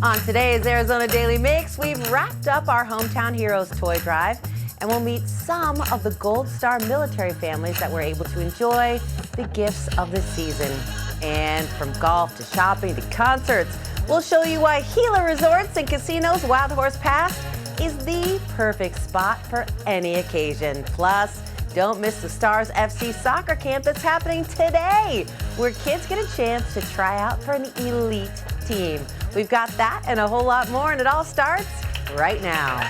On today's Arizona Daily Mix, we've wrapped up our Hometown Heroes toy drive, and we'll meet some of the Gold Star military families that were able to enjoy the gifts of the season. And from golf to shopping to concerts, we'll show you why Gila Resorts and Casinos Wild Horse Pass is the perfect spot for any occasion. Plus, don't miss the Stars FC soccer camp that's happening today, where kids get a chance to try out for an elite team. We've got that and a whole lot more, and it all starts right now.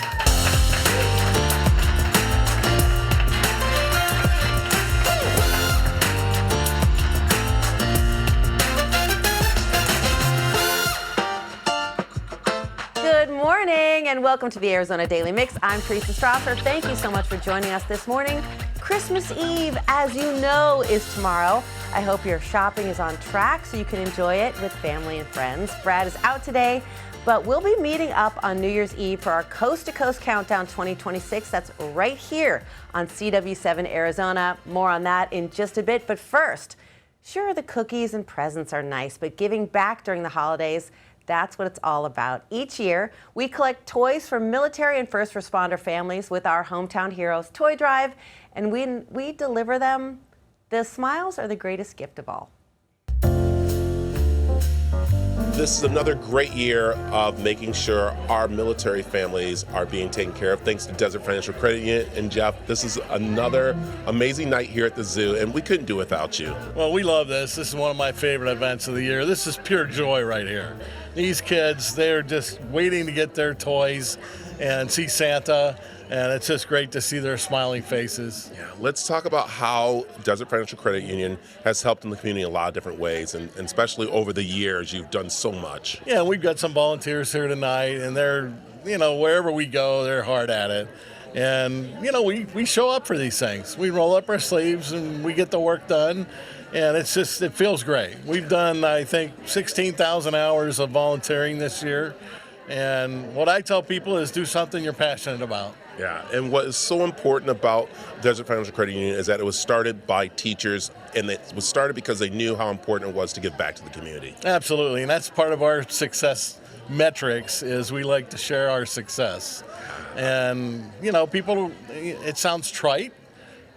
Good morning and welcome to the Arizona Daily Mix. I'm Teresa Strasser. Thank you so much for joining us this morning. Christmas Eve, as you know, is tomorrow. I hope your shopping is on track so you can enjoy it with family and friends. Brad is out today, but we'll be meeting up on New Year's Eve for our Coast to Coast Countdown 2026. That's right here on CW7 Arizona. More on that in just a bit. But first, sure, the cookies and presents are nice, but giving back during the holidays, that's what it's all about. Each year, we collect toys for military and first responder families with our Hometown Heroes toy drive, and when we deliver them, the smiles are the greatest gift of all. This is another great year of making sure our military families are being taken care of, thanks to Desert Financial Credit Union. And Jeff, this is another amazing night here at the zoo, and we couldn't do without you. Well, we love this. This is one of my favorite events of the year. This is pure joy right here. These kids, they're just waiting to get their toys and see Santa, and it's just great to see their smiling faces. Yeah, let's talk about how Desert Financial Credit Union has helped in the community in a lot of different ways, and especially over the years, you've done so much. Yeah, we've got some volunteers here tonight, and they're, wherever we go, they're hard at it. And, we show up for these things. We roll up our sleeves and we get the work done. And it feels great. We've done, I think, 16,000 hours of volunteering this year. And what I tell people is do something you're passionate about. Yeah, and what is so important about Desert Financial Credit Union is that it was started by teachers, and it was started because they knew how important it was to give back to the community. Absolutely, and that's part of our success metrics is we like to share our success. And, people, it sounds trite,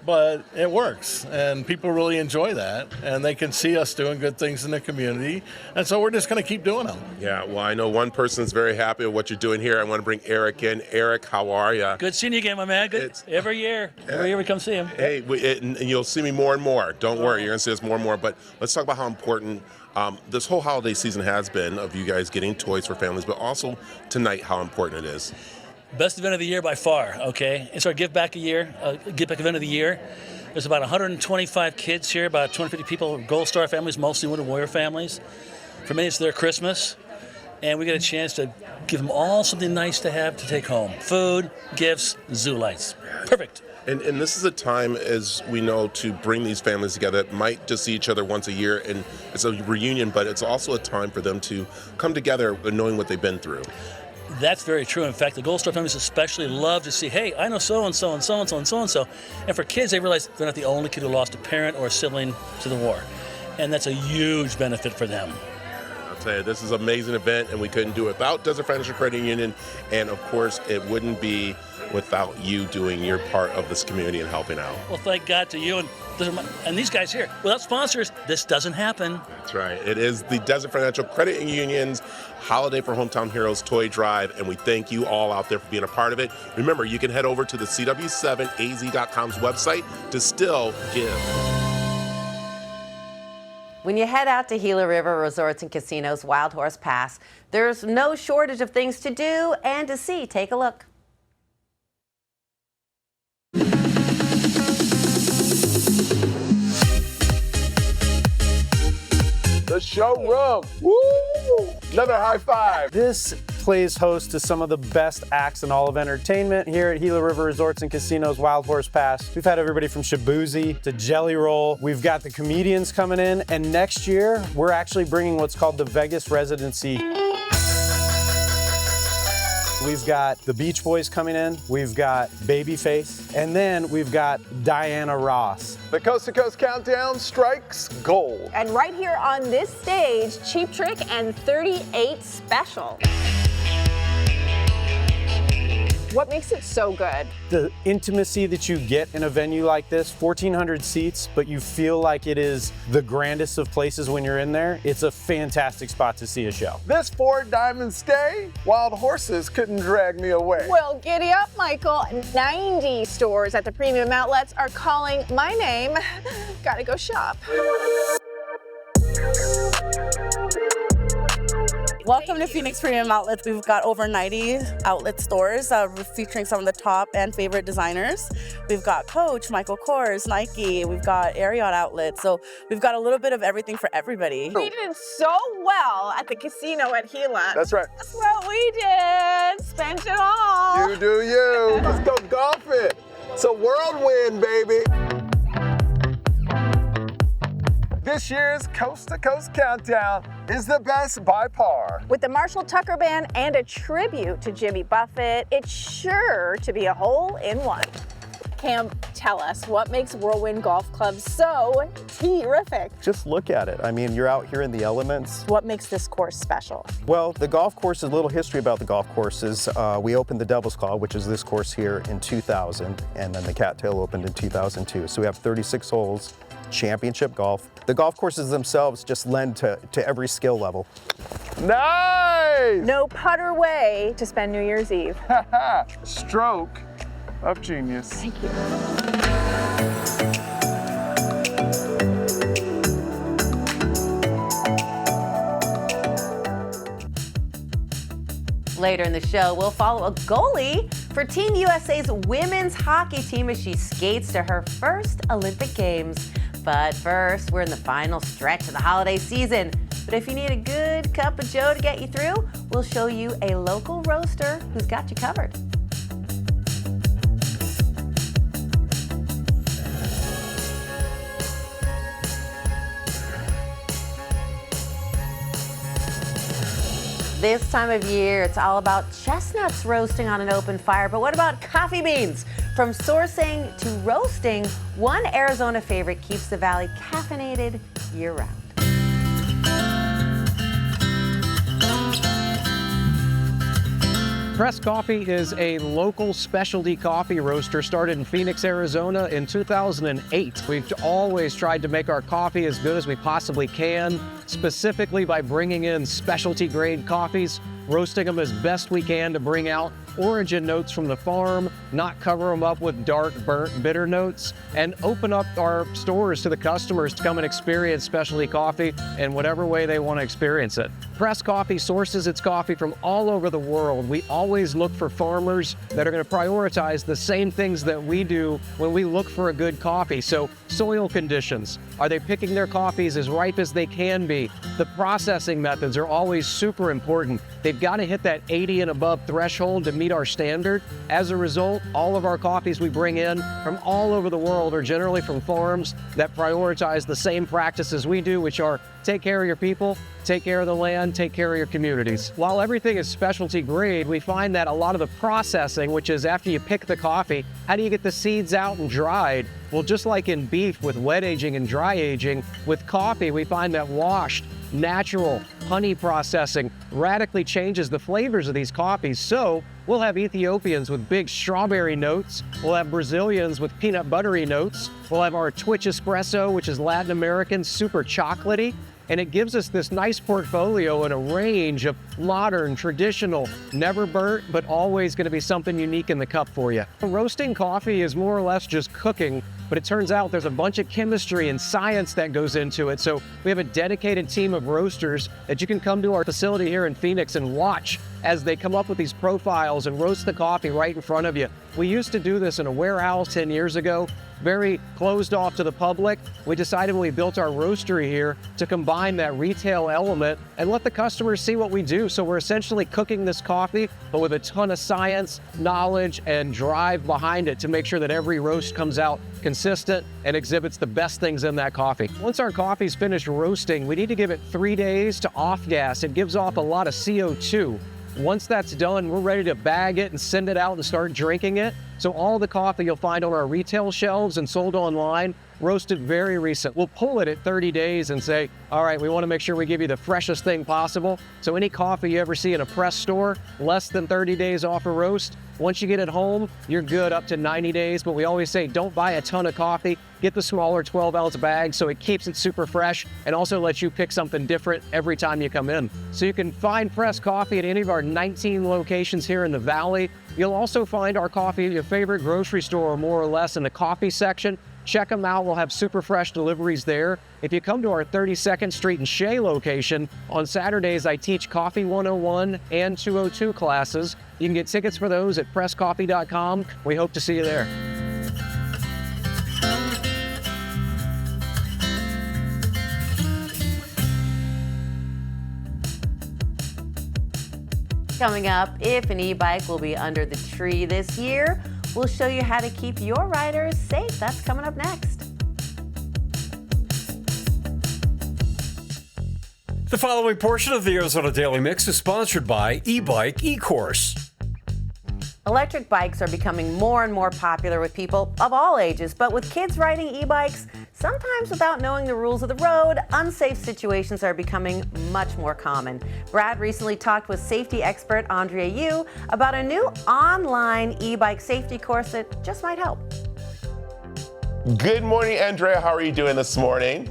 but it works, and people really enjoy that, and they can see us doing good things in the community, and so we're just going to keep doing them. Yeah, well, I know one person's very happy with what you're doing here. I want to bring Eric in. Eric, how are you? Good seeing you again, my man. Good. Every year we come see him. Hey, and you'll see me more and more. Don't worry, you're going to see us more and more, but let's talk about how important this whole holiday season has been of you guys getting toys for families, but also tonight how important it is. Best event of the year by far, okay? It's our Give Back event of the year. There's about 125 kids here, about 250 people, Gold Star families, mostly Wounded Warrior families. For many, it's their Christmas, and we get a chance to give them all something nice to have to take home. Food, gifts, zoo lights. Perfect. And this is a time, as we know, to bring these families together. It might just see each other once a year, and it's a reunion, but it's also a time for them to come together knowing what they've been through. That's very true. In fact, the Gold Star families especially love to see, hey, I know so-and-so and so-and-so and so-and-so. And for kids, they realize they're not the only kid who lost a parent or a sibling to the war. And that's a huge benefit for them. I'll tell you, this is an amazing event, and we couldn't do it without Desert Financial Credit Union. And, of course, it wouldn't be without you doing your part of this community and helping out. Well, thank God to you and these guys here. Without sponsors, this doesn't happen. That's right. It is the Desert Financial Credit Union's Holiday for Hometown Heroes toy drive, and we thank you all out there for being a part of it. Remember, you can head over to the CW7AZ.com's website to still give. When you head out to Gila River Resorts and Casinos Wild Horse Pass, there's no shortage of things to do and to see. Take a look. The showroom. Woo! Another high five. This plays host to some of the best acts in all of entertainment here at Gila River Resorts and Casinos Wild Horse Pass. We've had everybody from Shabuzi to Jelly Roll. We've got the comedians coming in, and next year we're actually bringing what's called the Vegas Residency. We've got the Beach Boys coming in. We've got Babyface. And then we've got Diana Ross. The Coast to Coast Countdown strikes gold. And right here on this stage, Cheap Trick and 38 Special. What makes it so good? The intimacy that you get in a venue like this, 1,400 seats, but you feel like it is the grandest of places when you're in there. It's a fantastic spot to see a show. This 4 diamond stay, wild horses couldn't drag me away. Well, giddy up, Michael. 90 stores at the premium outlets are calling my name. Gotta go shop. Welcome to Phoenix Premium Outlets. We've got over 90 outlet stores featuring some of the top and favorite designers. We've got Coach, Michael Kors, Nike. We've got Ariat outlets. So we've got a little bit of everything for everybody. We did so well at the casino at Gila. That's right. That's what we did. Spent it all. You do you. Let's go golfing. It's a whirlwind, baby. This year's Coast to Coast Countdown is the best by far. With the Marshall Tucker Band and a tribute to Jimmy Buffett, it's sure to be a hole-in-one. Cam, tell us, what makes Whirlwind Golf Club so terrific? Just look at it. I mean, you're out here in the elements. What makes this course special? Well, the golf course, a little history about the golf courses. We opened the Devil's Claw, which is this course here, in 2000, and then the Cattail opened in 2002. So we have 36 holes, championship golf. The golf courses themselves just lend to every skill level. Nice! No putter way to spend New Year's Eve. Stroke of genius. Thank you. Later in the show, we'll follow a goalie for Team USA's women's hockey team as she skates to her first Olympic Games. But first, we're in the final stretch of the holiday season. But if you need a good cup of joe to get you through, we'll show you a local roaster who's got you covered. This time of year, it's all about chestnuts roasting on an open fire. But what about coffee beans? From sourcing to roasting, one Arizona favorite keeps the valley caffeinated year-round. Press Coffee is a local specialty coffee roaster started in Phoenix, Arizona in 2008. We've always tried to make our coffee as good as we possibly can, specifically by bringing in specialty grade coffees, roasting them as best we can to bring out origin notes from the farm, not cover them up with dark, burnt, bitter notes, and open up our stores to the customers to come and experience specialty coffee in whatever way they want to experience it. Press Coffee sources its coffee from all over the world. We always look for farmers that are going to prioritize the same things that we do when we look for a good coffee. So soil conditions, are they picking their coffees as ripe as they can be? The processing methods are always super important. They've got to hit that 80 and above threshold to meet our standard. As a result, all of our coffees we bring in from all over the world are generally from farms that prioritize the same practices we do, which are take care of your people, take care of the land, take care of your communities. While everything is specialty grade, we find that a lot of the processing, which is after you pick the coffee, how do you get the seeds out and dried? Well, just like in beef with wet aging and dry aging, with coffee we find that washed, natural honey processing radically changes the flavors of these coffees. So we'll have Ethiopians with big strawberry notes. We'll have Brazilians with peanut buttery notes. We'll have our Twitch espresso, which is Latin American, super chocolatey. And it gives us this nice portfolio and a range of modern, traditional, never burnt, but always going to be something unique in the cup for you. Roasting coffee is more or less just cooking, but it turns out there's a bunch of chemistry and science that goes into it. So we have a dedicated team of roasters that you can come to our facility here in Phoenix and watch as they come up with these profiles and roast the coffee right in front of you. We used to do this in a warehouse 10 years ago, very closed off to the public. We decided when we built our roastery here to combine that retail element and let the customers see what we do. So we're essentially cooking this coffee, but with a ton of science, knowledge, and drive behind it to make sure that every roast comes out consistent and exhibits the best things in that coffee. Once our coffee's finished roasting, we need to give it 3 days to off gas. It gives off a lot of CO2. Once that's done, we're ready to bag it and send it out and start drinking it. So all the coffee you'll find on our retail shelves and sold online, roasted very recent. We'll pull it at 30 days and say, all right, we want to make sure we give you the freshest thing possible. So any coffee you ever see in a press store, less than 30 days off a roast, once you get it home, you're good up to 90 days. But we always say, don't buy a ton of coffee. Get the smaller 12-ounce bag so it keeps it super fresh and also lets you pick something different every time you come in. So you can find fresh coffee at any of our 19 locations here in the Valley. You'll also find our coffee at your favorite grocery store, more or less, in the coffee section. Check them out. We'll have super fresh deliveries there. If you come to our 32nd Street and Shea location, on Saturdays I teach Coffee 101 and 202 classes. You can get tickets for those at presscoffee.com. We hope to see you there. Coming up, if an e-bike will be under the tree this year, we'll show you how to keep your riders safe. That's coming up next. The following portion of the Arizona Daily Mix is sponsored by e-bike e-course. Electric bikes are becoming more and more popular with people of all ages, but with kids riding e-bikes, sometimes without knowing the rules of the road, unsafe situations are becoming much more common. Brad recently talked with safety expert Andrea Yu about a new online e-bike safety course that just might help. Good morning, Andrea. How are you doing this morning?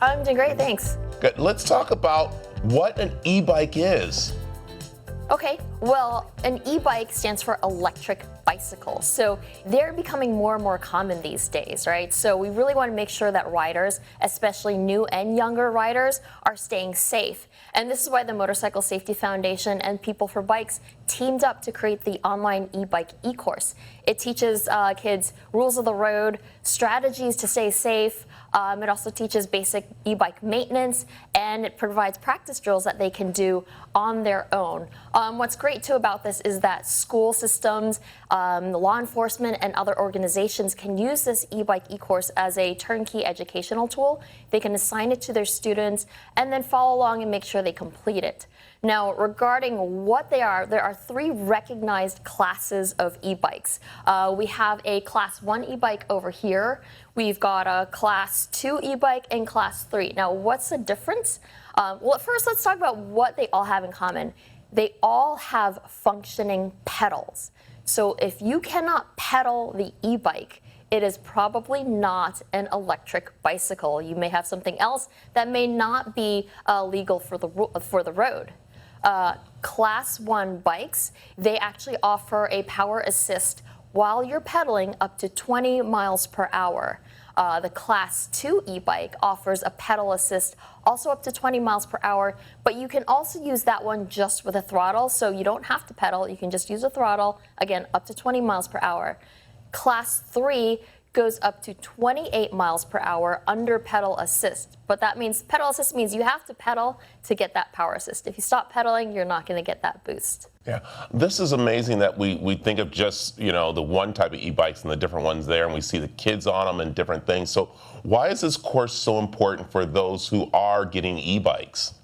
I'm doing great, thanks. Good. Let's talk about what an e-bike is. Okay, well, an e-bike stands for electric bicycle. So they're becoming more and more common these days, right? So we really want to make sure that riders, especially new and younger riders, are staying safe. And this is why the Motorcycle Safety Foundation and People for Bikes teamed up to create the online e-bike e-course. It teaches kids rules of the road, strategies to stay safe. It also teaches basic e-bike maintenance, and it provides practice drills that they can do on their own. What's great too about this is that school systems, law enforcement, and other organizations can use this e-bike e-course as a turnkey educational tool. They can assign it to their students and then follow along and make sure they complete it. Now, regarding what they are, there are 3 recognized classes of e-bikes. We have a Class 1 e-bike over here. We've got a Class 2 e-bike and Class 3. Now, what's the difference? Well, first, let's talk about what they all have in common. They all have functioning pedals. So if you cannot pedal the e-bike, it is probably not an electric bicycle. You may have something else that may not be legal for the road. Class 1 bikes, they actually offer a power assist while you're pedaling up to 20 miles per hour. The Class 2 e-bike offers a pedal assist also up to 20 miles per hour, but you can also use that one just with a throttle, so you don't have to pedal, you can just use a throttle, again, up to 20 miles per hour. Class 3 goes up to 28 miles per hour under pedal assist. But that means pedal assist means you have to pedal to get that power assist. If you stop pedaling, you're not going to get that boost. Yeah, this is amazing that we think of just, you know, the one type of e-bikes and the different ones there, and we see the kids on them and different things. So why is this course so important for those who are getting e-bikes?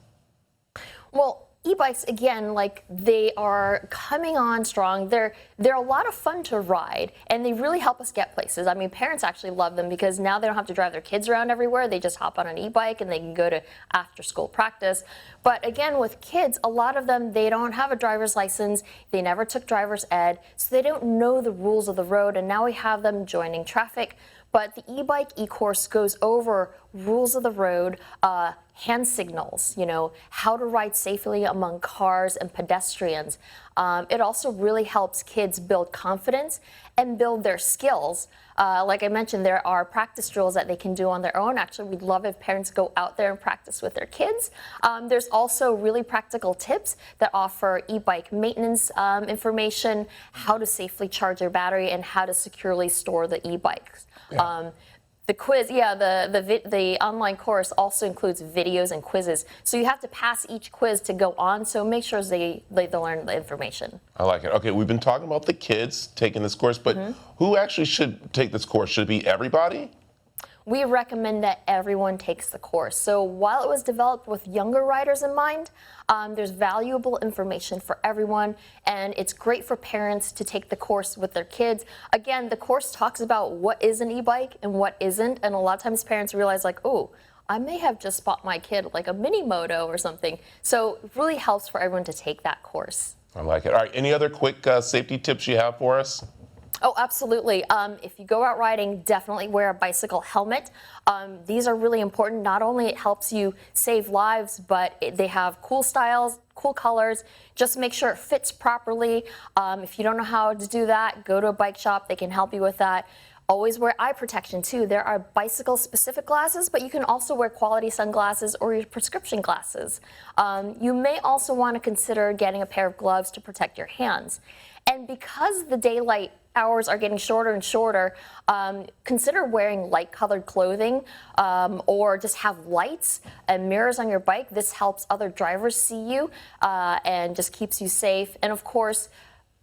Well, e-bikes, again, like, they are coming on strong. They're a lot of fun to ride, and they really help us get places. I mean, parents actually love them because now they don't have to drive their kids around everywhere. They just hop on an e-bike and they can go to after-school practice. But again, with kids, a lot of them, they don't have a driver's license. They never took driver's ed, so they don't know the rules of the road, and now we have them joining traffic. But the e-bike e-course goes over rules of the road, hand signals, you know, how to ride safely among cars and pedestrians. It also really helps kids build confidence and build their skills. Like I mentioned, there are practice drills that they can do on their own. Actually, we'd love if parents go out there and practice with their kids. There's also really practical tips that offer e-bike maintenance information, how to safely charge your battery, and how to securely store the e-bikes. Yeah. The quiz, the online course also includes videos and quizzes. So you have to pass each quiz to go on, so make sure they learn the information. I like it. Okay, we've been talking about the kids taking this course, but who actually should take this course? Should it be everybody? we recommend that everyone takes the course. So while it was developed with younger riders in mind, there's valuable information for everyone, and it's great for parents to take the course with their kids. Again, the course talks about what is an e-bike and what isn't, and a lot of times parents realize like, oh, I may have just bought my kid like a mini moto or something. So it really helps for everyone to take that course. I like it. All right, any other quick safety tips you have for us? Oh, absolutely. If you go out riding, definitely wear a bicycle helmet. These are really important. Not only it helps you save lives, but they have cool styles, cool colors. Just make sure it fits properly. If you don't know how to do that, go to a bike shop. They can help you with that. Always wear eye protection too. There are bicycle-specific glasses, but you can also wear quality sunglasses or your prescription glasses. You may also want to consider getting a pair of gloves to protect your hands. And because the daylight hours are getting shorter and shorter, consider wearing light-colored clothing or just have lights and mirrors on your bike. This helps other drivers see you and just keeps you safe. And of course,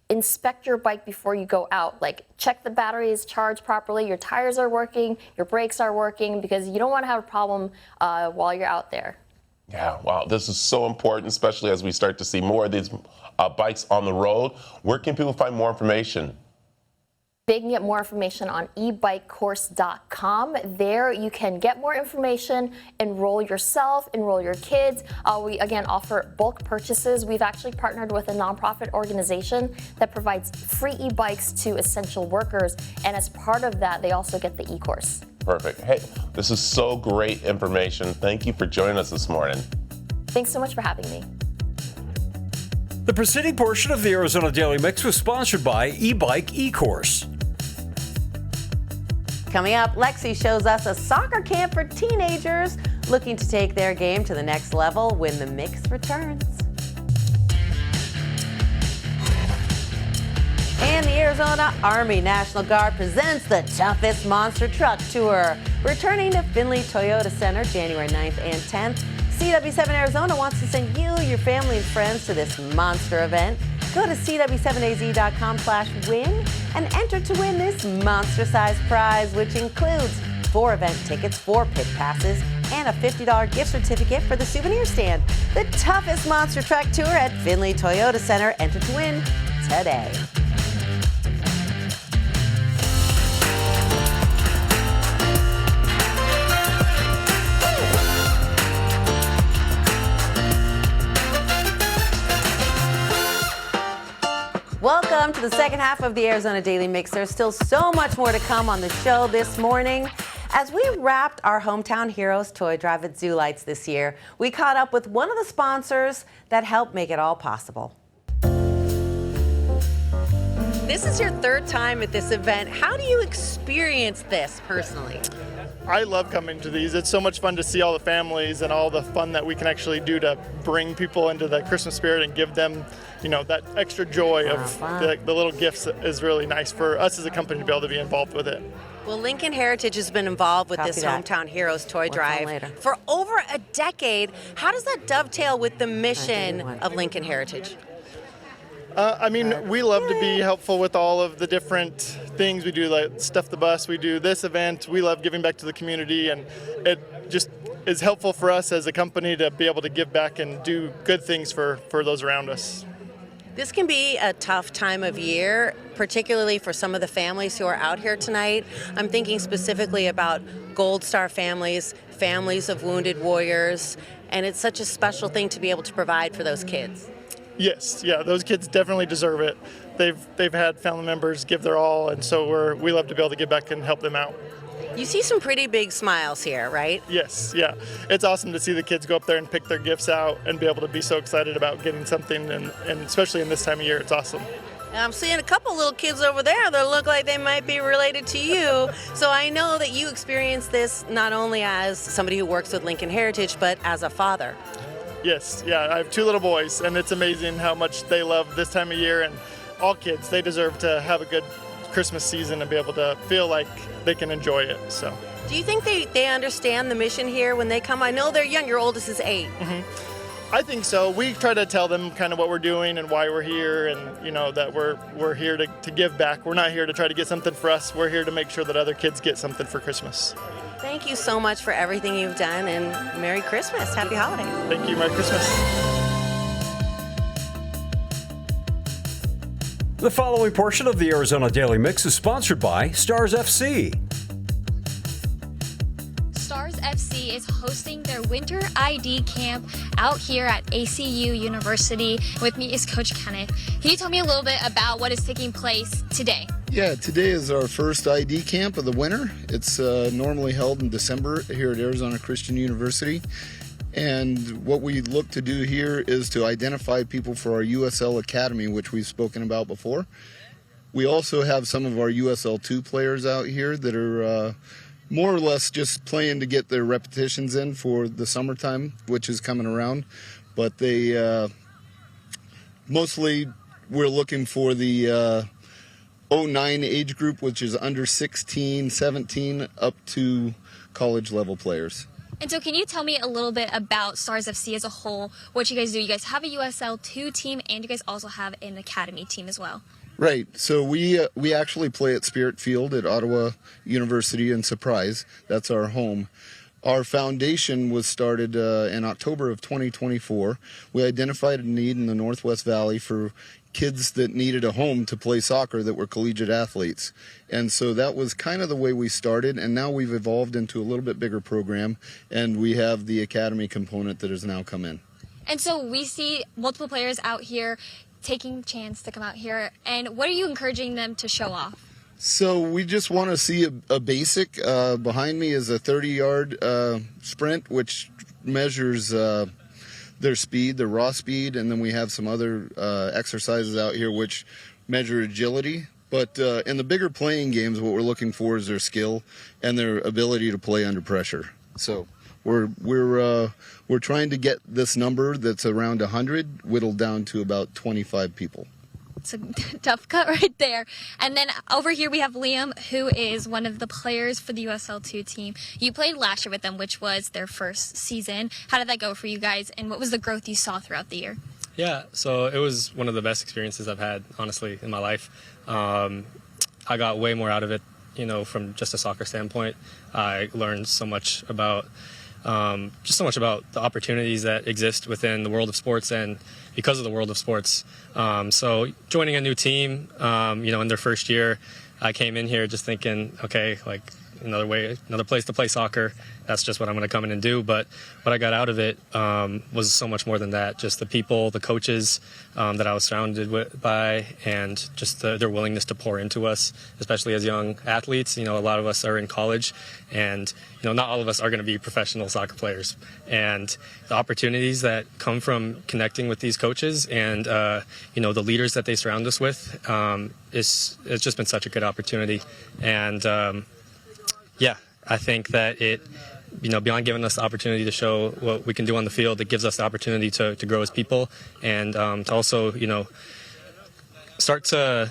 inspect your bike before you go out. Like, check the battery is charged properly, your tires are working, your brakes are working, because you don't want to have a problem while you're out there. Yeah, wow, this is so important, especially as we start to see more of these bikes on the road. Where can people find more information? They can get more information on ebikecourse.com. There you can get more information, enroll yourself, enroll your kids. We again offer bulk purchases. We've actually partnered with a nonprofit organization that provides free e-bikes to essential workers, and as part of that, they also get the e-course. Perfect. Hey, this is so great information. Thank you for joining us this morning. Thanks so much for having me. The preceding portion of the Arizona Daily Mix was sponsored by eBike eCourse. Coming up, Lexi shows us a soccer camp for teenagers looking to take their game to the next level when the mix returns. And the Arizona Army National Guard presents the toughest monster truck tour, returning to Findlay Toyota Center January 9th and 10th. CW7 Arizona wants to send you, your family, and friends to this monster event. Go to cw7az.com/win and enter to win this monster-sized prize, which includes 4 event tickets, 4 pit passes, and a $50 gift certificate for the souvenir stand. The toughest monster truck tour at Findlay Toyota Center. Enter to win today. Welcome to the second half of the Arizona Daily Mix. There's still so much more to come on the show this morning. As we wrapped our Hometown Heroes toy drive at Zoo Lights this year, we caught up with one of the sponsors that helped make it all possible. This is your 3rd time at this event. How do you experience this personally? I love coming to these. It's so much fun to see all the families and all the fun that we can actually do to bring people into the Christmas spirit and give them, that extra joy of the little gifts is really nice for us as a company to be able to be involved with it. Well, Lincoln Heritage has been involved with this Hometown Heroes toy drive for over a decade. How does that dovetail with the mission of Lincoln Heritage? We love to be helpful with all of the different things we do, like Stuff the Bus. We do this event. We love giving back to the community, and it just is helpful for us as a company to be able to give back and do good things for those around us. This can be a tough time of year, particularly for some of the families who are out here tonight. I'm thinking specifically about Gold Star families, families of wounded warriors, and it's such a special thing to be able to provide for those kids. Yes, yeah, those kids definitely deserve it. They've had family members give their all, and so we love to be able to give back and help them out. You see some pretty big smiles here, right? Yes, yeah. It's awesome to see the kids go up there and pick their gifts out and be able to be so excited about getting something, and especially in this time of year, it's awesome. I'm seeing a couple little kids over there that look like they might be related to you. So I know that you experience this not only as somebody who works with Lincoln Heritage, but as a father. Yes, yeah, I have 2 little boys, and it's amazing how much they love this time of year, and all kids, they deserve to have a good Christmas season and be able to feel like they can enjoy it. So, do you think they understand the mission here when they come? I know they're young. Your oldest is 8. Mm-hmm. I think so. We try to tell them kind of what we're doing and why we're here, and that we're here to give back. We're not here to try to get something for us. We're here to make sure that other kids get something for Christmas. Thank you so much for everything you've done, and Merry Christmas. Happy holidays. Thank you. Merry Christmas. The following portion of the Arizona Daily Mix is sponsored by Stars FC. Stars FC is hosting their winter ID camp out here at ACU University. With me is Coach Kenneth. Can you tell me a little bit about what is taking place today? Yeah, today is our first ID camp of the winter. It's normally held in December here at Arizona Christian University. And what we look to do here is to identify people for our USL Academy, which we've spoken about before. We also have some of our USL 2 players out here that are more or less just playing to get their repetitions in for the summertime, which is coming around. But they mostly we're looking for the 09 age group, which is under 16, 17, up to college level players. And so can you tell me a little bit about Stars FC as a whole, what you guys do? You guys have a USL 2 team, and you guys also have an academy team as well. Right. So we actually play at Spirit Field at Ottawa University in Surprise. That's our home. Our foundation was started in October of 2024. We identified a need in the Northwest Valley for kids that needed a home to play soccer that were collegiate athletes. And so that was kind of the way we started, and now we've evolved into a little bit bigger program, and we have the academy component that has now come in. And so we see multiple players out here taking a chance to come out here, and what are you encouraging them to show off? So we just want to see a basic. Behind me is a 30-yard sprint, which measures their speed, their raw speed, and then we have some other exercises out here which measure agility. But in the bigger playing games, what we're looking for is their skill and their ability to play under pressure. So we're trying to get this number that's around 100 whittled down to about 25 people. It's a tough cut right there. And then over here we have Liam, who is one of the players for the USL 2 team. You played last year with them, which was their first season. How did that go for you guys, and what was the growth you saw throughout the year? Yeah, so it was one of the best experiences I've had, honestly, in my life. I got way more out of it, from just a soccer standpoint. I learned so much about the opportunities that exist within the world of sports and because of the world of sports. So joining a new team, in their first year, I came in here just thinking, okay, like another place to play soccer. That's just what I'm going to come in and do. But what I got out of it was so much more than that. Just the people, the coaches that I was surrounded by, and just their willingness to pour into us, especially as young athletes. A lot of us are in college, and not all of us are going to be professional soccer players. And the opportunities that come from connecting with these coaches and the leaders that they surround us with, it's just been such a good opportunity. And I think that it, beyond giving us the opportunity to show what we can do on the field, it gives us the opportunity to grow as people and to also, start to,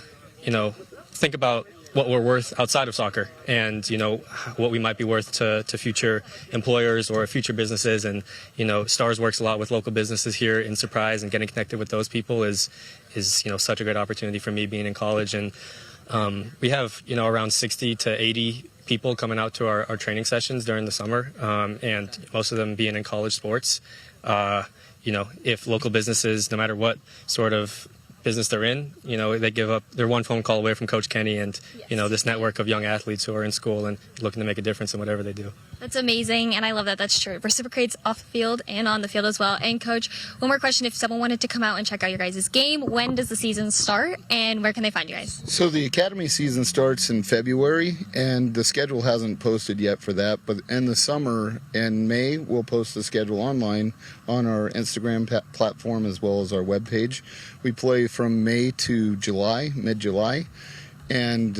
think about what we're worth outside of soccer and, what we might be worth to future employers or future businesses. And, Stars works a lot with local businesses here in Surprise, and getting connected with those people is such a great opportunity for me being in college. And we have, around 60 to 80 people coming out to our training sessions during the summer, and most of them being in college sports. If local businesses, no matter what sort of business they're in, they give up. They're one phone call away from Coach Kenny and, this network of young athletes who are in school and looking to make a difference in whatever they do. That's amazing, and I love that that's true. It reciprocates off the field and on the field as well. And Coach, one more question. If someone wanted to come out and check out your guys' game, when does the season start, and where can they find you guys? So the academy season starts in February, and the schedule hasn't posted yet for that. But in the summer and May, we'll post the schedule online on our Instagram platform as well as our webpage. We play from May to July, mid-July, and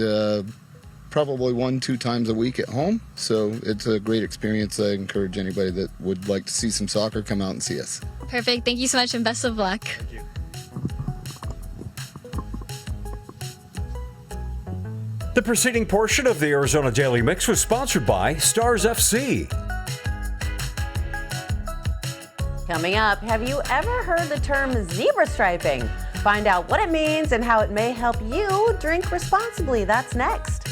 probably 1-2 times a week at home. So it's a great experience. I encourage anybody that would like to see some soccer come out and see us. Perfect. Thank you so much, and best of luck. Thank you. The preceding portion of the Arizona Daily Mix was sponsored by Stars FC. Coming up, have you ever heard the term zebra striping? Find out what it means and how it may help you drink responsibly. That's next.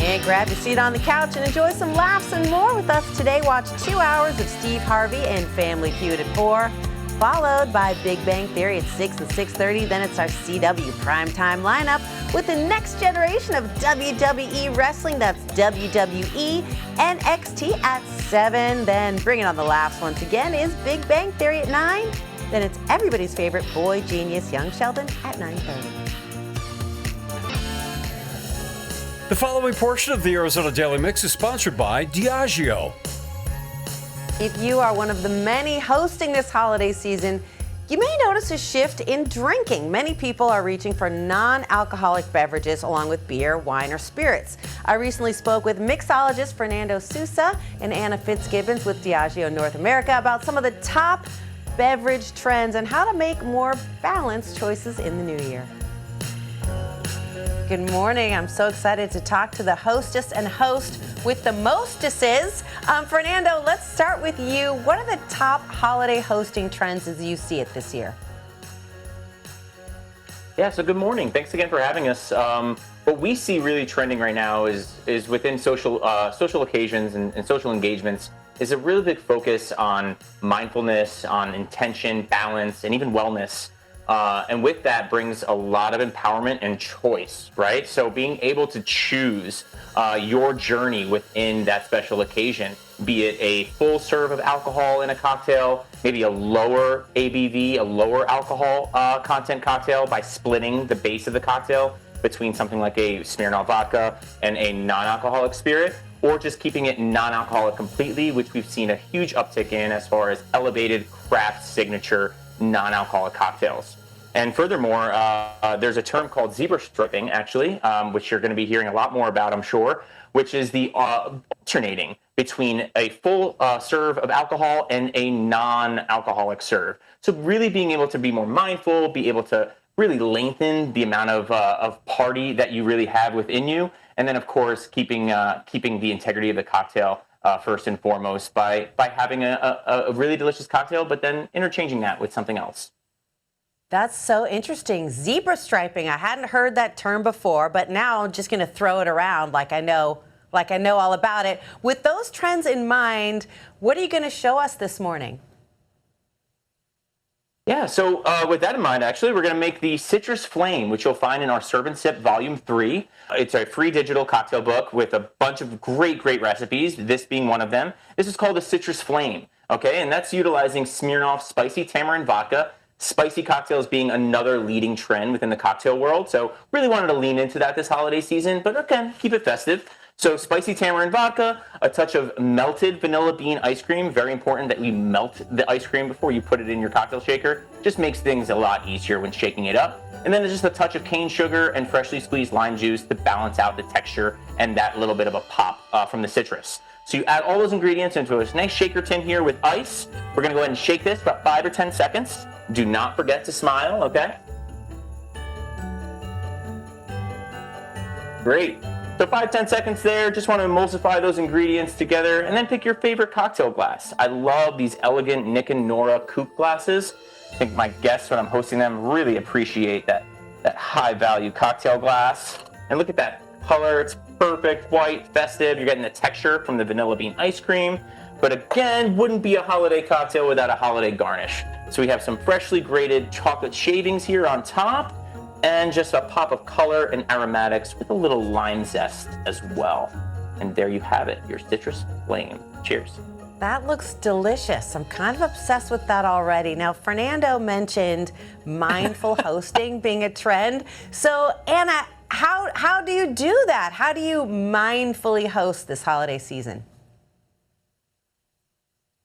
And grab your seat on the couch and enjoy some laughs and more with us today. Watch 2 hours of Steve Harvey and Family Feud at 4, followed by Big Bang Theory at 6 and 6:30. Then it's our CW primetime lineup with the next generation of WWE wrestling. That's WWE NXT at 7. Then bringing on the laughs once again is Big Bang Theory at 9. Then it's everybody's favorite boy genius, Young Sheldon, at 9:30. The following portion of the Arizona Daily Mix is sponsored by Diageo. If you are one of the many hosting this holiday season, you may notice a shift in drinking. Many people are reaching for non-alcoholic beverages along with beer, wine, or spirits. I recently spoke with mixologist Fernando Sousa and Anna Fitzgibbons with Diageo North America about some of the top beverage trends and how to make more balanced choices in the new year. Good morning. I'm so excited to talk to the hostess and host with the mostesses. Fernando, let's start with you. What are the top holiday hosting trends as you see it this year? Yeah, so good morning. Thanks again for having us. What we see really trending right now is within social occasions and social engagements is a really big focus on mindfulness, on intention, balance, and even wellness. And with that brings a lot of empowerment and choice, right? So being able to choose your journey within that special occasion, be it a full serve of alcohol in a cocktail, maybe a lower ABV, a lower alcohol content cocktail by splitting the base of the cocktail between something like a Smirnoff vodka and a non-alcoholic spirit, or just keeping it non-alcoholic completely, which we've seen a huge uptick in as far as elevated craft signature non-alcoholic cocktails. And furthermore, there's a term called zebra stripping, actually, which you're going to be hearing a lot more about, I'm sure, which is the alternating between a full serve of alcohol and a non-alcoholic serve. So really being able to be more mindful, be able to really lengthen the amount of party that you really have within you, and then, of course, keeping the integrity of the cocktail first and foremost by having a really delicious cocktail, but then interchanging that with something else. That's so interesting. Zebra striping. I hadn't heard that term before, but now I'm just going to throw it around like I know all about it. With those trends in mind, what are you going to show us this morning? Yeah, so with that in mind, actually, we're going to make the Citrus Flame, which you'll find in our Serve and Sip Volume 3. It's a free digital cocktail book with a bunch of great recipes, this being one of them. This is called the Citrus Flame, okay? And that's utilizing Smirnoff Spicy Tamarind Vodka, spicy cocktails being another leading trend within the cocktail world. So really wanted to lean into that this holiday season, but again, keep it festive. So spicy tamarind vodka, a touch of melted vanilla bean ice cream. Very important that we melt the ice cream before you put it in your cocktail shaker. Just makes things a lot easier when shaking it up. And then just a touch of cane sugar and freshly squeezed lime juice to balance out the texture and that little bit of a pop from the citrus. So you add all those ingredients into a nice shaker tin here with ice. We're gonna go ahead and shake this about 5 or 10 seconds. Do not forget to smile, okay? Great. So 5-10 seconds there. Just want to emulsify those ingredients together and then pick your favorite cocktail glass. I love these elegant Nick and Nora coupe glasses. I think my guests, when I'm hosting them, really appreciate that high value cocktail glass. And look at that color. It's perfect, white, festive. You're getting the texture from the vanilla bean ice cream. But again, wouldn't be a holiday cocktail without a holiday garnish. So we have some freshly grated chocolate shavings here on top, and just a pop of color and aromatics with a little lime zest as well. And there you have it, your Citrus Flame. Cheers. That looks delicious. I'm kind of obsessed with that already. Now, Fernando mentioned mindful hosting being a trend. So, Anna, how do you do that? How do you mindfully host this holiday season?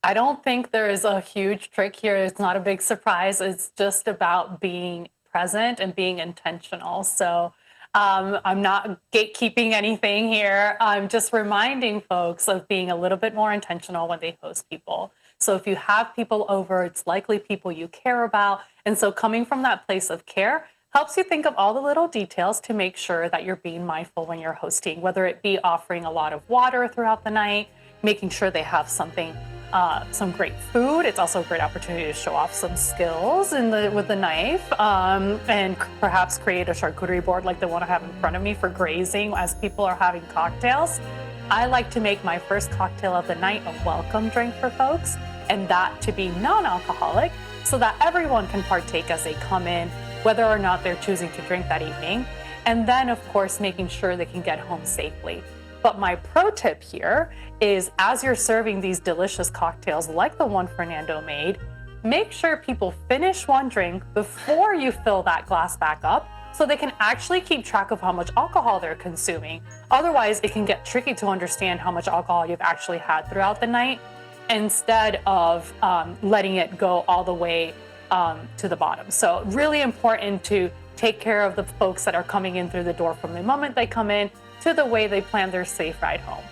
I don't think there is a huge trick here. It's not a big surprise. It's just about being present and being intentional. So I'm not gatekeeping anything here. I'm just reminding folks of being a little bit more intentional when they host people. So if you have people over, it's likely people you care about. And so coming from that place of care helps you think of all the little details to make sure that you're being mindful when you're hosting, whether it be offering a lot of water throughout the night, making sure they have something some great food. It's also a great opportunity to show off some skills with the knife, and perhaps create a charcuterie board like the one I have in front of me for grazing as people are having cocktails. I like to make my first cocktail of the night a welcome drink for folks, and that to be non-alcoholic so that everyone can partake as they come in, whether or not they're choosing to drink that evening. And then, of course, making sure they can get home safely. But my pro tip here is, as you're serving these delicious cocktails like the one Fernando made, make sure people finish one drink before you fill that glass back up so they can actually keep track of how much alcohol they're consuming. Otherwise, it can get tricky to understand how much alcohol you've actually had throughout the night, instead of letting it go all the way to the bottom. So really important to take care of the folks that are coming in through the door from the moment they come in to the way they plan their safe ride home.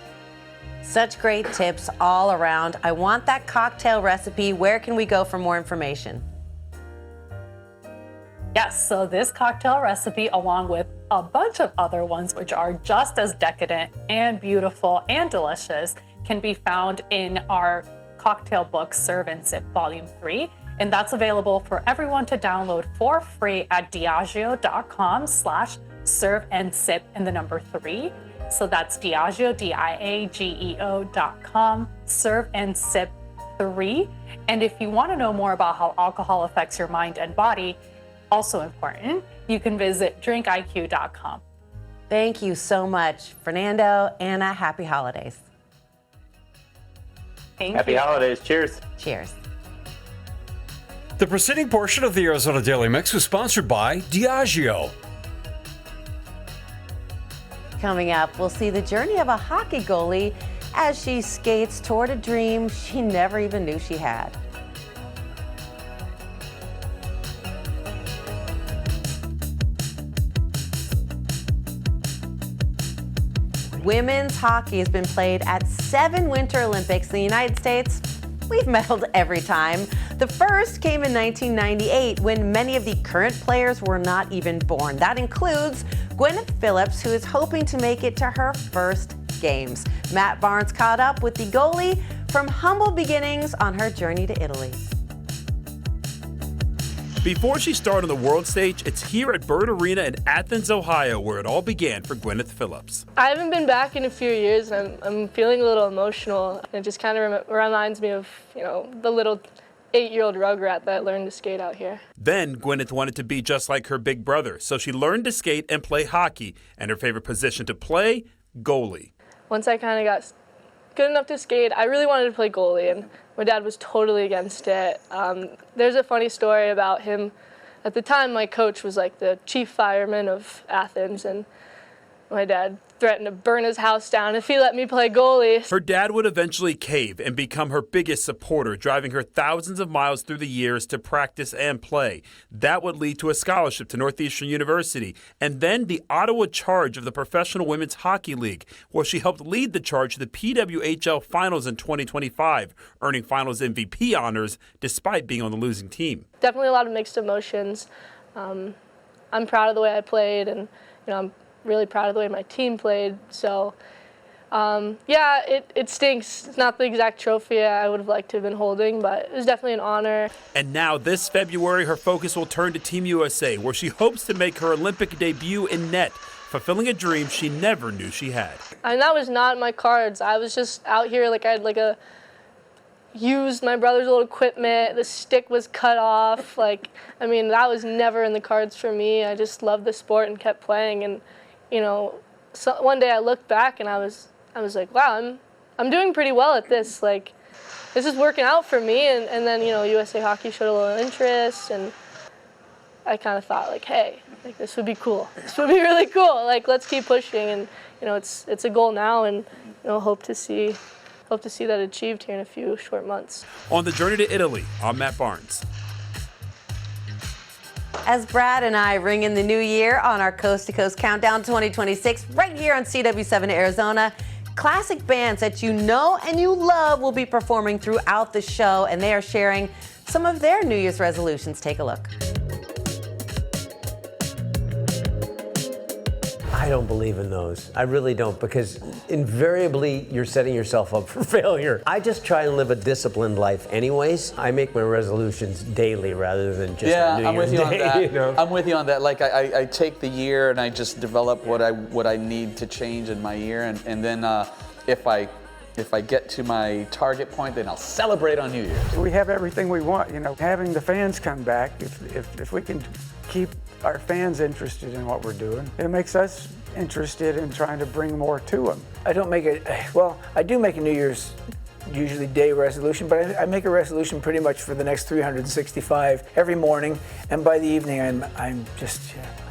Such great tips all around. I want that cocktail recipe. Where can we go for more information? Yes, so this cocktail recipe, along with a bunch of other ones which are just as decadent and beautiful and delicious, can be found in our cocktail book, Serve and Sip Volume 3. And that's available for everyone to download for free at diageo.com/serve and sip and the number 3. So that's Diageo, DIAGEO.com, serve and sip 3. And if you want to know more about how alcohol affects your mind and body, also important, you can visit drinkiq.com. Thank you so much, Fernando. Anna, happy holidays. Happy holidays. Cheers. Cheers. The preceding portion of the Arizona Daily Mix was sponsored by Diageo. Coming up, we'll see the journey of a hockey goalie as she skates toward a dream she never even knew she had. Women's hockey has been played at 7 Winter Olympics in the United States. We've medaled every time. The first came in 1998 when many of the current players were not even born. That includes Gwyneth Phillips, who is hoping to make it to her first games. Matt Barnes caught up with the goalie from humble beginnings on her journey to Italy. Before she started on the world stage, it's here at Bird Arena in Athens, Ohio, where it all began for Gwyneth Phillips. I haven't been back in a few years, and I'm feeling a little emotional. It just kind of reminds me of, the little 8-year-old Rugrat that learned to skate out here. Then Gwyneth wanted to be just like her big brother, so she learned to skate and play hockey, and her favorite position to play, goalie. Once I kind of got good enough to skate, I really wanted to play goalie, and my dad was totally against it. There's a funny story about him. At the time, my coach was like the chief fireman of Athens, and my dad threatened to burn his house down if he let me play goalie. Her dad would eventually cave and become her biggest supporter, driving her thousands of miles through the years to practice and play. That would lead to a scholarship to Northeastern University, and then the Ottawa Charge of the Professional Women's Hockey League, where she helped lead the Charge to the PWHL Finals in 2025, earning Finals MVP honors despite being on the losing team. Definitely a lot of mixed emotions. I'm proud of the way I played, and I'm really proud of the way my team played. So, it stinks. It's not the exact trophy I would have liked to have been holding, but it was definitely an honor. And now this February, her focus will turn to Team USA, where she hopes to make her Olympic debut in net, fulfilling a dream she never knew she had. And that was not in my cards. I was just out here I had used my brother's old equipment. The stick was cut off. That was never in the cards for me. I just loved the sport and kept playing. And so one day I looked back and I was like, wow, I'm doing pretty well at this. This is working out for me. And then USA Hockey showed a little interest, and I kind of thought hey, this would be cool. This would be really cool. Let's keep pushing. And it's a goal now, and hope to see that achieved here in a few short months. On the journey to Italy, I'm Matt Barnes. As Brad and I ring in the new year on our Coast to Coast Countdown 2026, right here on CW7 Arizona, classic bands that you know and you love will be performing throughout the show, and they are sharing some of their New Year's resolutions. Take a look. I don't believe in those. I really don't, because invariably you're setting yourself up for failure. I just try and live a disciplined life anyways. I make my resolutions daily rather than just on New I'm with Year's you on Day, that. you know? I'm with you on that. Like I take the year and I just develop what I need to change in my year, and then if I get to my target point, then I'll celebrate on New Year's. We have everything we want, you know. Having the fans come back, if we can keep our fans interested in what we're doing, it makes us interested in trying to bring more to them. I don't make I do make a New Year's usually day resolution, but I make a resolution pretty much for the next 365 every morning, and by the evening I'm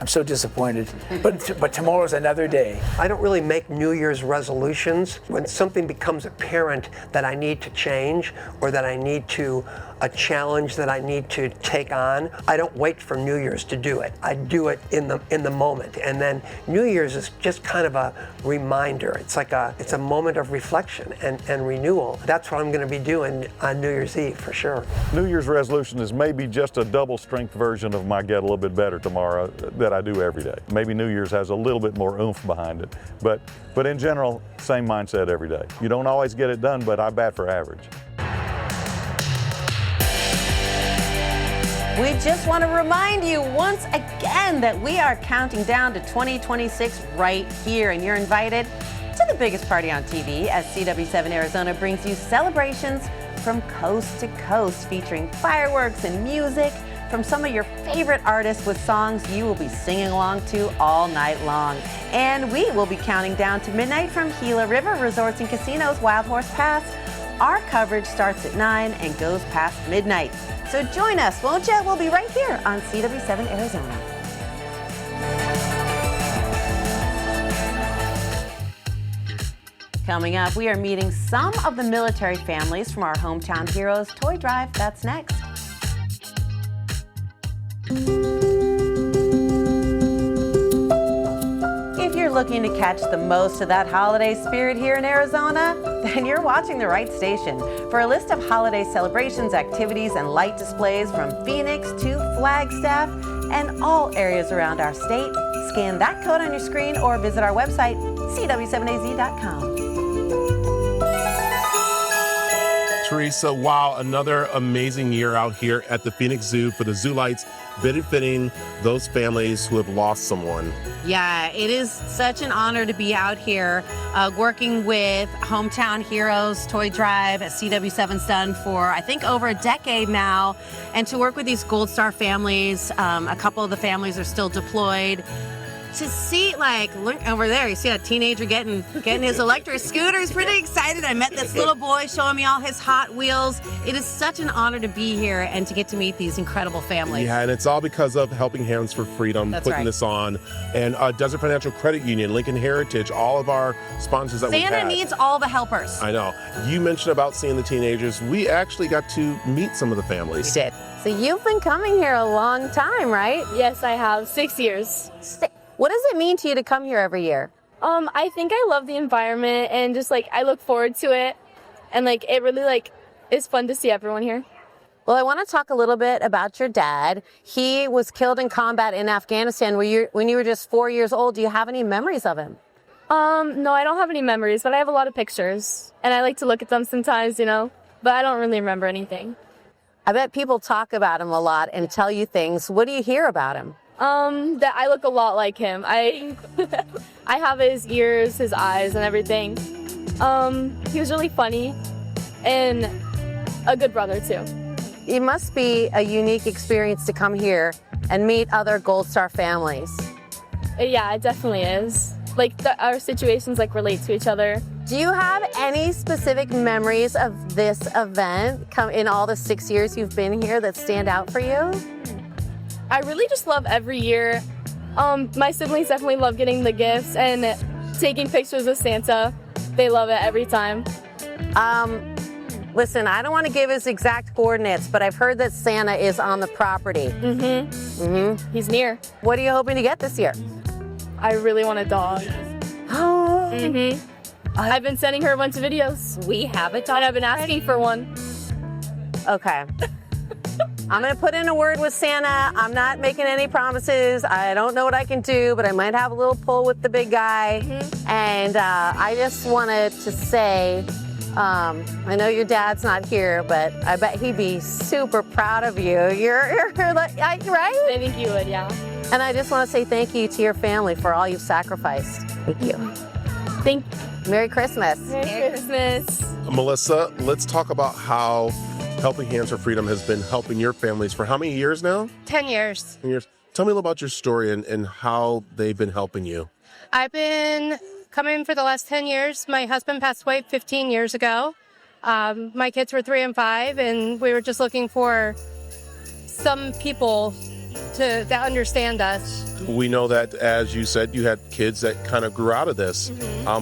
so disappointed. But tomorrow's another day. I don't really make New Year's resolutions. When something becomes apparent that I need to change or that I need to a challenge that I need to take on, I don't wait for New Year's to do it. I do it in the moment. And then New Year's is just kind of a reminder. It's a moment of reflection and renewal. That's what I'm going to be doing on New Year's Eve for sure. New Year's resolution is maybe just a double strength version of my get a little bit better tomorrow that I do every day. Maybe New Year's has a little bit more oomph behind it. But in general, same mindset every day. You don't always get it done, but I bat for average. We just want to remind you once again that we are counting down to 2026 right here, and you're invited to the biggest party on TV as CW7 Arizona brings you celebrations from coast to coast, featuring fireworks and music from some of your favorite artists with songs you will be singing along to all night long. And we will be counting down to midnight from Gila River Resorts and Casinos Wild Horse Pass. Our coverage starts at 9 and goes past midnight. So join us, won't you? We'll be right here on CW7 Arizona. Coming up, we are meeting some of the military families from our Hometown Heroes Toy Drive. That's next. If you're looking to catch the most of that holiday spirit here in Arizona, then you're watching the right station. For a list of holiday celebrations, activities, and light displays from Phoenix to Flagstaff and all areas around our state, scan that code on your screen or visit our website, cw7az.com. Teresa, wow, another amazing year out here at the Phoenix Zoo for the Zoo Lights, benefiting those families who have lost someone. Yeah, it is such an honor to be out here working with Hometown Heroes Toy Drive at CW7's done for, I think, over a decade now. And to work with these Gold Star families, a couple of the families are still deployed. To see, like, look over there, you see a teenager getting his electric scooter. He's pretty excited. I met this little boy showing me all his Hot Wheels. It is such an honor to be here and to get to meet these incredible families. Yeah, and it's all because of Helping Hands for Freedom putting this on. And Desert Financial Credit Union, Lincoln Heritage, all of our sponsors that we've had. Santa needs all the helpers. I know. You mentioned about seeing the teenagers. We actually got to meet some of the families. We did. So you've been coming here a long time, right? Yes, I have. 6 years. What does it mean to you to come here every year? I think I love the environment and just I look forward to it, and it really is fun to see everyone here. Well, I want to talk a little bit about your dad. He was killed in combat in Afghanistan when you were just 4 years old. Do you have any memories of him? No, I don't have any memories, but I have a lot of pictures, and I like to look at them sometimes, but I don't really remember anything. I bet people talk about him a lot and tell you things. What do you hear about him? That I look a lot like him. I have his ears, his eyes, and everything. He was really funny and a good brother too. It must be a unique experience to come here and meet other Gold Star families. Yeah, it definitely is. Our situations relate to each other. Do you have any specific memories of this event in all the 6 years you've been here that stand out for you? I really just love every year. My siblings definitely love getting the gifts and taking pictures with Santa. They love it every time. Listen, I don't want to give his exact coordinates, but I've heard that Santa is on the property. He's near. What are you hoping to get this year? I really want a dog. I've been sending her a bunch of videos. We have a dog. And I've been asking for one. Okay. I'm going to put in a word with Santa. I'm not making any promises. I don't know what I can do, but I might have a little pull with the big guy. And I just wanted to say, I know your dad's not here, but I bet he'd be super proud of you. You're like, right? I think you would, yeah. And I just want to say thank you to your family for all you've sacrificed. Thank you. Merry Christmas. Merry Christmas. Melissa, let's talk about how Helping Hands for Freedom has been helping your families for how many years now? 10 years. 10 years. Tell me a little about your story and how they've been helping you. I've been coming for the last 10 years. My husband passed away 15 years ago. My kids were 3 and 5, and we were just looking for some people that understand us. We know that, as you said, you had kids that kind of grew out of this,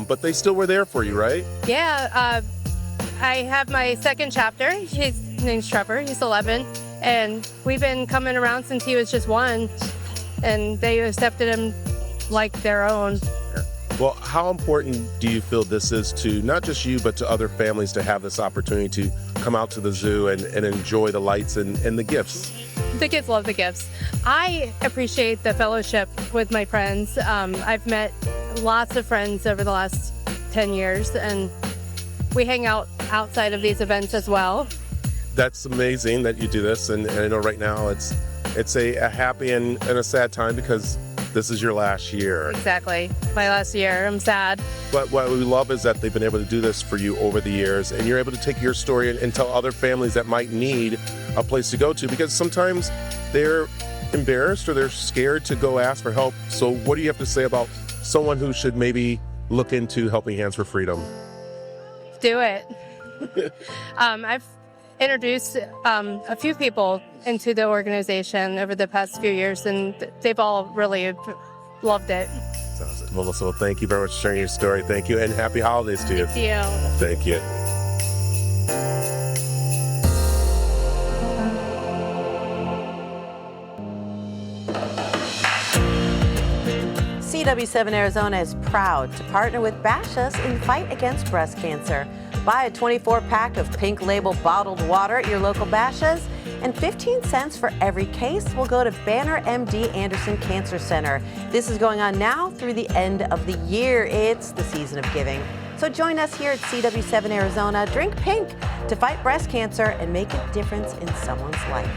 but they still were there for you, right? Yeah, I have my second chapter. His name's Trevor. He's 11, and we've been coming around since he was just 1, and they accepted him like their own. Well, how important do you feel this is to not just you, but to other families to have this opportunity to come out to the zoo and enjoy the lights and the gifts? The kids love the gifts. I appreciate the fellowship with my friends. I've met lots of friends over the last 10 years, and we hang out outside of these events as well. That's amazing that you do this, and I know right now it's a happy and a sad time because this is your last year. Exactly. My last year. I'm sad. But what we love is that they've been able to do this for you over the years, and you're able to take your story and tell other families that might need a place to go to, because sometimes they're embarrassed or they're scared to go ask for help. So what do you have to say about someone who should maybe look into Helping Hands for Freedom? Do it. I've introduced a few people into the organization over the past few years, and they've all really loved it. Melissa, well, thank you very much for sharing your story. Thank you, and happy holidays to you. Thank you. Thank you. CW7 Arizona is proud to partner with Bash Us in the fight against breast cancer. Buy a 24-pack of pink label bottled water at your local Bash Us, and 15 cents for every case will go to Banner MD Anderson Cancer Center. This is going on now through the end of the year. It's the season of giving. So join us here at CW7 Arizona. Drink pink to fight breast cancer and make a difference in someone's life.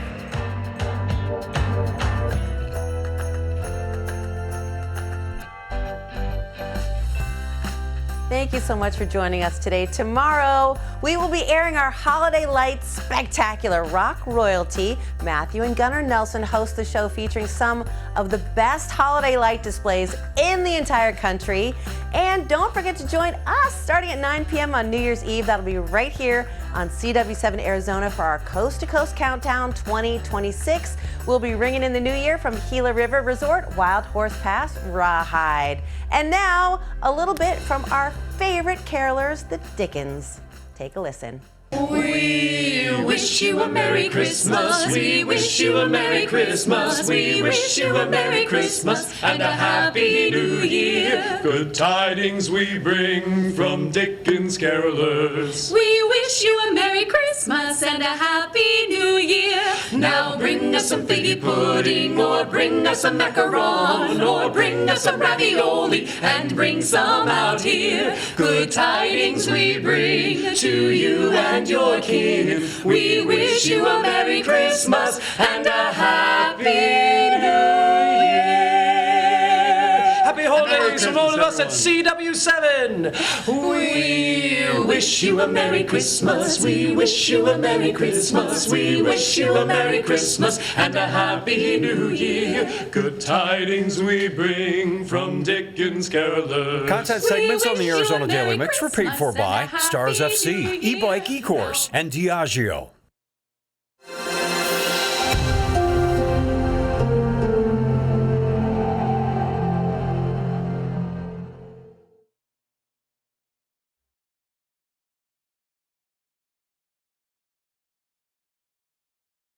Thank you so much for joining us today. Tomorrow, we will be airing our Holiday Lights Spectacular. Rock royalty Matthew and Gunnar Nelson host the show featuring some of the best holiday light displays in the entire country. And don't forget to join us starting at 9 p.m. on New Year's Eve. That'll be right here on CW7 Arizona for our Coast to Coast Countdown 2026. We'll be ringing in the new year from Gila River Resort, Wild Horse Pass, Rawhide. And now, a little bit from our favorite carolers, the Dickens. Take a listen. We wish you a Merry Christmas. We wish you a Merry Christmas. We wish you a Merry Christmas and a Happy New Year. Good tidings we bring from Dickens carolers. We wish you a Merry Christmas and a Happy New Year. Now bring us some figgy pudding, or bring us some macaron, or bring us some ravioli, and bring some out here. Good tidings we bring to you and your king. We wish you a Merry Christmas and a Happy New Year. Happy holidays from all of us at CW7. We wish you a Merry Christmas. We wish you a Merry Christmas. We wish you a Merry Christmas and a Happy New Year. Good tidings we bring from Dickens carolers. Content segments on the Arizona Daily Mix were paid for by Stars FC, E-Bike E-Course, and Diageo.